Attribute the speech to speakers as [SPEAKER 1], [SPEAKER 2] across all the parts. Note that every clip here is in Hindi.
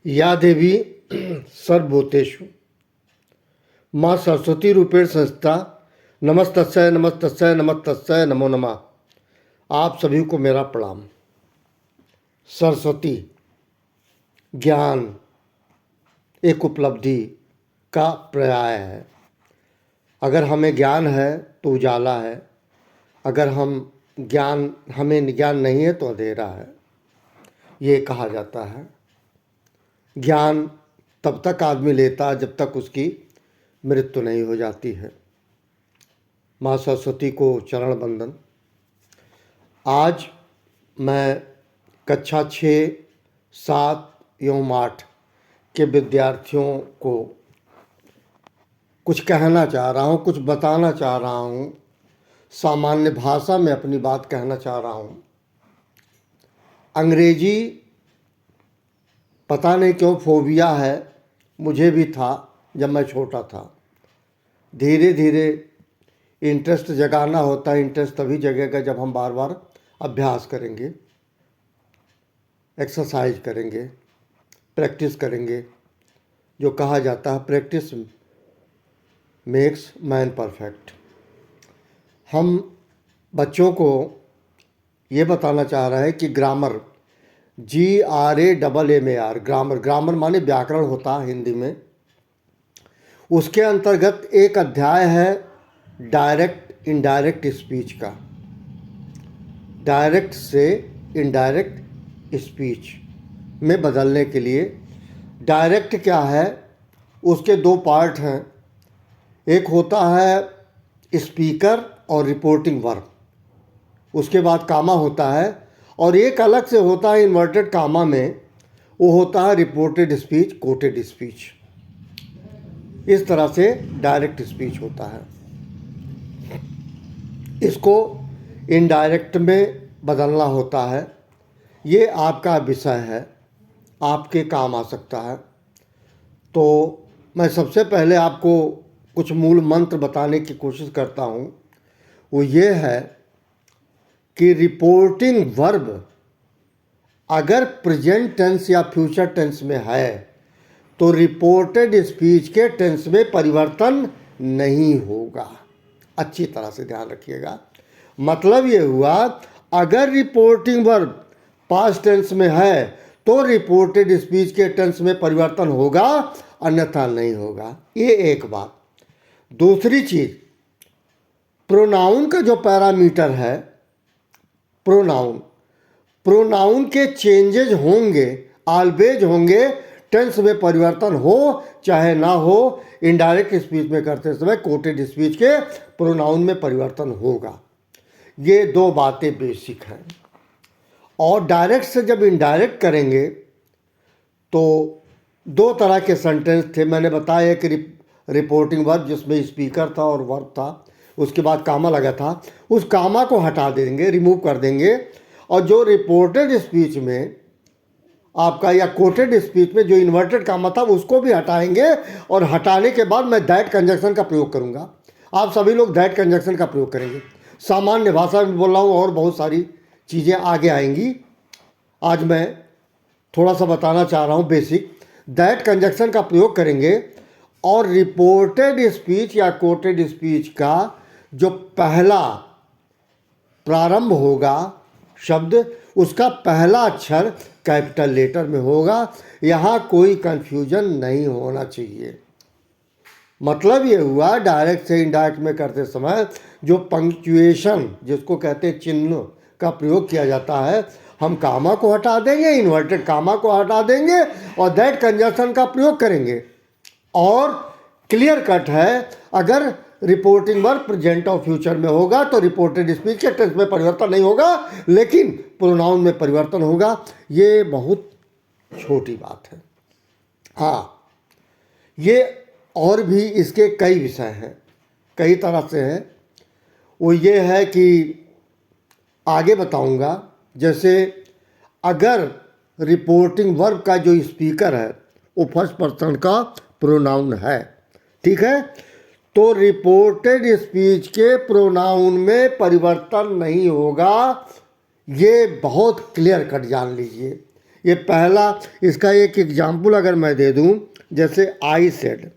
[SPEAKER 1] या देवी सर्वभूतेषु माँ सरस्वती रूपेण संस्था नमस्तस्यै नमस्तस्यै नमस्तस्यै नमो नमः। आप सभी को मेरा प्रणाम। सरस्वती ज्ञान एक उपलब्धि का पर्याय है। अगर हमें ज्ञान है तो उजाला है, अगर हमें ज्ञान नहीं है तो अंधेरा है। ये कहा जाता है। ज्ञान तब तक आदमी लेता है जब तक उसकी मृत्यु नहीं हो जाती है। माँ सरस्वती को चरण वंदन। आज मैं कक्षा 6, 7 एवं 8 के विद्यार्थियों को कुछ कहना चाह रहा हूँ, कुछ बताना चाह रहा हूँ। सामान्य भाषा में अपनी बात कहना चाह रहा हूँ। अंग्रेजी पता नहीं क्यों फोबिया है, मुझे भी था जब मैं छोटा था। धीरे धीरे इंटरेस्ट जगाना होता है। इंटरेस्ट तभी जगेगा जब हम बार बार अभ्यास करेंगे, एक्सरसाइज करेंगे, प्रैक्टिस करेंगे। जो कहा जाता है प्रैक्टिस मेक्स मैन परफेक्ट। हम बच्चों को ये बताना चाह रहे हैं कि ग्रामर GRAMMAR ग्रामर माने व्याकरण होता है हिंदी में। उसके अंतर्गत एक अध्याय है डायरेक्ट इनडायरेक्ट स्पीच का। डायरेक्ट से इनडायरेक्ट स्पीच में बदलने के लिए डायरेक्ट क्या है, उसके 2 पार्ट हैं। एक होता है स्पीकर और रिपोर्टिंग वर्ब, उसके बाद कामा होता है, और एक अलग से होता है इन्वर्टेड कामा में, वो होता है रिपोर्टेड स्पीच, कोटेड स्पीच। इस तरह से डायरेक्ट स्पीच होता है। इसको इनडायरेक्ट में बदलना होता है। ये आपका विषय है, आपके काम आ सकता है। तो मैं सबसे पहले आपको कुछ मूल मंत्र बताने की कोशिश करता हूँ। वो ये है कि रिपोर्टिंग वर्ब अगर प्रेजेंट टेंस या फ्यूचर टेंस में है तो रिपोर्टेड स्पीच के टेंस में परिवर्तन नहीं होगा। अच्छी तरह से ध्यान रखिएगा। मतलब ये हुआ, अगर रिपोर्टिंग वर्ब पास्ट टेंस में है तो रिपोर्टेड स्पीच के टेंस में परिवर्तन होगा, अन्यथा नहीं होगा। ये एक बात। दूसरी चीज, प्रोनाउन का जो पैरामीटर है, प्रोनाउन के चेंजेज होंगे, ऑलवेज होंगे। टेंस में परिवर्तन हो चाहे ना हो, इनडायरेक्ट स्पीच में करते समय कोटेड स्पीच के प्रोनाउन में परिवर्तन होगा। ये 2 बातें बेसिक हैं। और डायरेक्ट से जब इनडायरेक्ट करेंगे तो 2 तरह के सेंटेंस थे। मैंने बताया कि रिपोर्टिंग वर्ब जिसमें स्पीकर था और वर्ब था, उसके बाद कामा लगा था, उस कामा को हटा देंगे, रिमूव कर देंगे। और जो रिपोर्टेड स्पीच में आपका या कोटेड स्पीच में जो इन्वर्टेड कामा था उसको भी हटाएंगे। और हटाने के बाद मैं दैट कंजक्शन का प्रयोग करूंगा। आप सभी लोग दैट कंजक्शन का प्रयोग करेंगे। सामान्य भाषा में बोल रहा हूँ और बहुत सारी चीज़ें आगे आएंगी। आज मैं थोड़ा सा बताना चाह रहा हूँ बेसिक। दैट कंजक्शन का प्रयोग करेंगे और रिपोर्टेड स्पीच या कोटेड स्पीच का जो पहला प्रारंभ होगा शब्द, उसका पहला अक्षर कैपिटल लेटर में होगा। यहाँ कोई कंफ्यूजन नहीं होना चाहिए। मतलब ये हुआ, डायरेक्ट से इनडायरेक्ट में करते समय जो पंक्चुएशन जिसको कहते हैं चिन्ह का प्रयोग किया जाता है, हम कामा को हटा देंगे, इन्वर्टेड कामा को हटा देंगे और दैट कंजक्शन का प्रयोग करेंगे। और क्लियर कट है, अगर रिपोर्टिंग वर्ब प्रेजेंट और फ्यूचर में होगा तो रिपोर्टेड स्पीच के टेंस में परिवर्तन नहीं होगा, लेकिन प्रोनाउन में परिवर्तन होगा। ये बहुत छोटी बात है। हाँ, ये और भी इसके कई विषय हैं, कई तरह से हैं। वो ये है कि आगे बताऊंगा। जैसे अगर रिपोर्टिंग वर्ब का जो स्पीकर है वो फर्स्ट पर्सन का प्रोनाउन है, ठीक है, तो रिपोर्टेड स्पीच के प्रोनाउन में परिवर्तन नहीं होगा। ये बहुत क्लियर कट जान लीजिए। ये पहला, इसका एक एग्जाम्पल अगर मैं दे दूं, जैसे I said,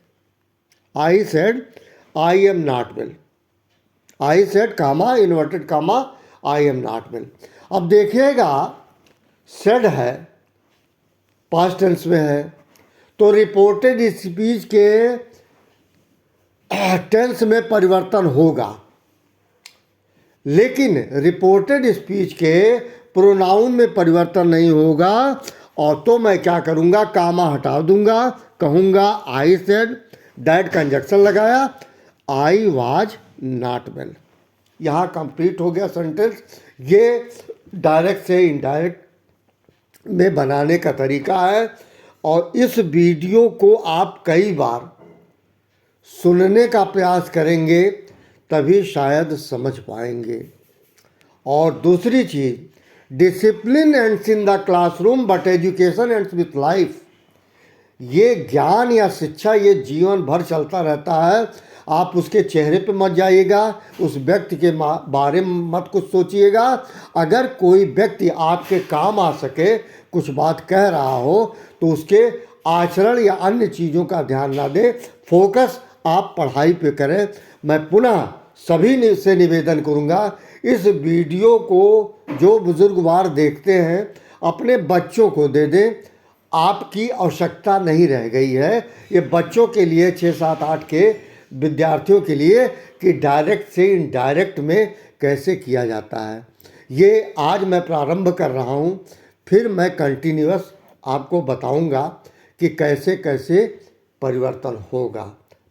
[SPEAKER 1] I am not well, I said comma inverted comma I am not well. अब देखिएगा सेड है, पास्ट टेंस में है, तो रिपोर्टेड स्पीच के टेंस में परिवर्तन होगा, लेकिन रिपोर्टेड स्पीच के प्रोनाउन में परिवर्तन नहीं होगा। और तो मैं क्या करूँगा, कामा हटा दूंगा, कहूँगा आई सेड, दैट कंजक्शन लगाया, आई वाज नॉट वेल। यहाँ कंप्लीट हो गया सेंटेंस। ये डायरेक्ट से इनडायरेक्ट में बनाने का तरीका है, और इस वीडियो को आप कई बार सुनने का प्रयास करेंगे तभी शायद समझ पाएंगे। और दूसरी चीज़, discipline ends in the classroom but education ends with life. ये ज्ञान या शिक्षा ये जीवन भर चलता रहता है। आप उसके चेहरे पे मत जाइएगा, उस व्यक्ति के बारे में मत कुछ सोचिएगा। अगर कोई व्यक्ति आपके काम आ सके, कुछ बात कह रहा हो, तो उसके आचरण या अन्य चीज़ों का ध्यान ना दें, फोकस आप पढ़ाई पे करें। मैं पुनः सभी से निवेदन करूंगा, इस वीडियो को जो बुजुर्गवार देखते हैं अपने बच्चों को दे दें। आपकी आवश्यकता नहीं रह गई है, ये बच्चों के लिए 6, 7, 8 के विद्यार्थियों के लिए, कि डायरेक्ट से इनडायरेक्ट में कैसे किया जाता है। ये आज मैं प्रारंभ कर रहा हूँ, फिर मैं कंटिन्यूअस आपको बताऊंगा कि कैसे कैसे परिवर्तन होगा।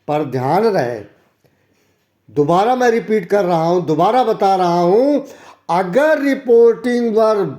[SPEAKER 1] पर ध्यान रहे, दोबारा मैं रिपीट कर रहा हूँ, दोबारा बता रहा हूँ, अगर रिपोर्टिंग वर्ब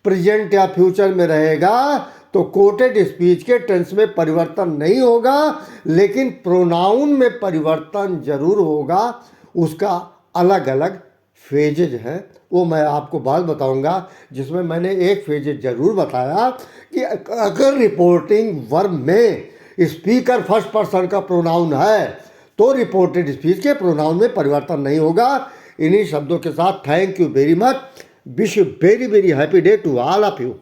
[SPEAKER 1] प्रेजेंट या फ्यूचर में रहेगा तो कोटेड स्पीच के टेंस में परिवर्तन नहीं होगा, लेकिन प्रोनाउन में परिवर्तन जरूर होगा। उसका अलग अलग फेजेज है, वो मैं आपको बाद बताऊंगा, जिसमें मैंने एक फेजेज जरूर बताया कि अगर रिपोर्टिंग वर्ब में स्पीकर फर्स्ट पर्सन का प्रोनाउन है तो रिपोर्टेड स्पीच के प्रोनाउन में परिवर्तन नहीं होगा। इन्हीं शब्दों के साथ thank you very much, wish you very very happy day to all of you.